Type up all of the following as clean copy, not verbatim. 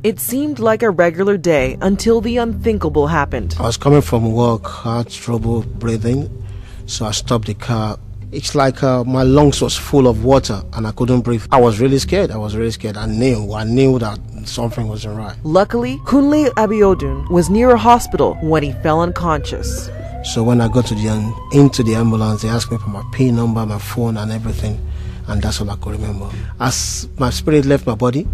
It seemed like a regular day until the unthinkable happened. I was coming from work, I had trouble breathing, so I stopped the car. It's like my lungs was full of water and I couldn't breathe. I was really scared. I knew that something wasn't right. Luckily, Kunle Abiodun was near a hospital when he fell unconscious. So when I got into the ambulance, they asked me for my PIN number, my phone and everything, and that's all I could remember. As my spirit left my body,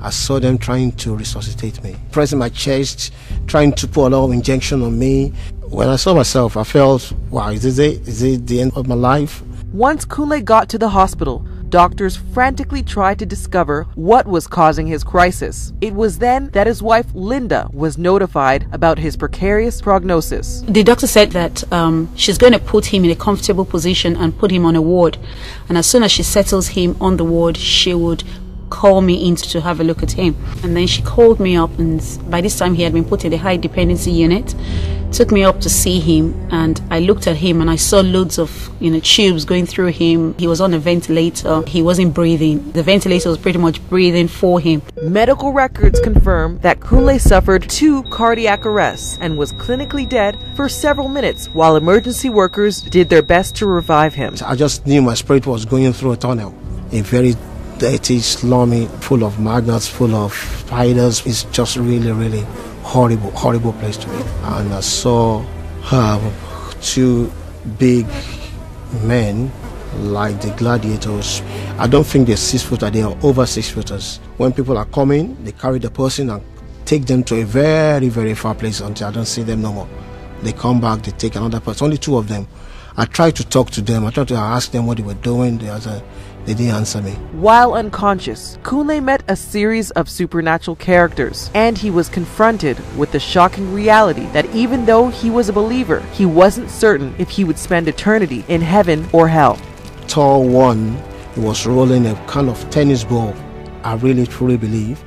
I saw them trying to resuscitate me, pressing my chest, trying to put a lot of injection on me. When I saw myself, I felt, wow, is it the end of my life? Once Kunle got to the hospital, doctors frantically tried to discover what was causing his crisis. It was then that his wife Linda was notified about his precarious prognosis. The doctor said that she's going to put him in a comfortable position and put him on a ward. And as soon as she settles him on the ward, she would call me in to have a look at him. And then she called me up, and by this time he had been put in the high dependency unit. Took me up to see him, and I looked at him and I saw loads of tubes going through him. He was on a ventilator. He wasn't breathing. The ventilator was pretty much breathing for him. Medical records confirm that Kunle suffered 2 cardiac arrests and was clinically dead for several minutes while emergency workers did their best to revive him. I just knew my spirit was going through a tunnel, a very dirty, slummy, full of maggots, full of spiders. It's just really horrible place to be. And I saw 2 big men like the gladiators. I don't think they're 6 footers, they are over 6 footers. When people are coming, they carry the person and take them to a very far place until I don't see them no more. They come back, they take another person, only 2 of them. I tried to talk to them, I tried to ask them what they were doing. They didn't answer me. While unconscious, Kunle met a series of supernatural characters, and he was confronted with the shocking reality that even though he was a believer, he wasn't certain if he would spend eternity in heaven or hell. Tall one, he was rolling a kind of tennis ball. I really truly believe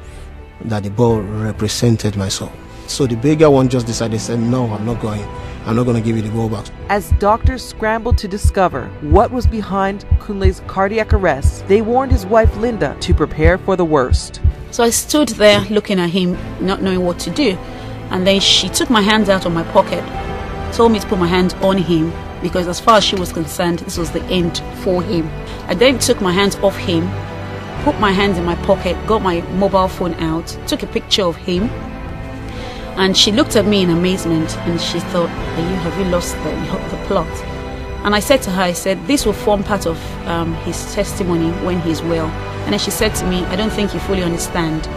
that the ball represented my soul. So the bigger one just decided, said, no, I'm not going to give you the ball back. As doctors scrambled to discover what was behind Kunle's cardiac arrest, they warned his wife Linda to prepare for the worst. So I stood there looking at him, not knowing what to do. And then she took my hands out of my pocket, told me to put my hand on him, because as far as she was concerned, this was the end for him. I then took my hands off him, put my hands in my pocket, got my mobile phone out, took a picture of him. And she looked at me in amazement and she thought, have you lost the plot? And I said to her, I said, this will form part of his testimony when he's well. And then she said to me, I don't think you fully understand.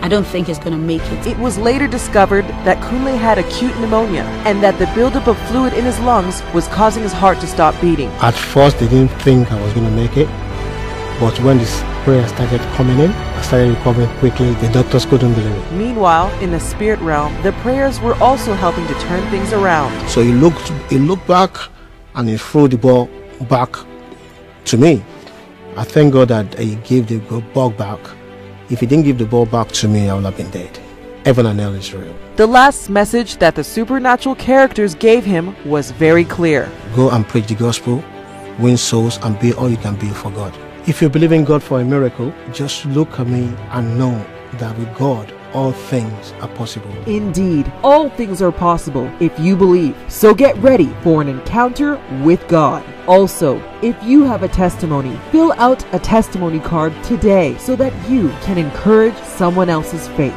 I don't think he's going to make it. It was later discovered that Kunle had acute pneumonia and that the buildup of fluid in his lungs was causing his heart to stop beating. At first, they didn't think I was going to make it. But when this prayer started coming in, I started recovering quickly. The doctors couldn't believe it. Meanwhile, in the spirit realm, the prayers were also helping to turn things around. So he looked back and he threw the ball back to me. I thank God that he gave the ball back. If he didn't give the ball back to me, I would have been dead. Heaven and hell is real. The last message that the supernatural characters gave him was very clear. Go and preach the gospel, win souls, and be all you can be for God. If you believe in God for a miracle, just look at me and know that with God, all things are possible. Indeed, all things are possible if you believe. So get ready for an encounter with God. Also, if you have a testimony, fill out a testimony card today so that you can encourage someone else's faith.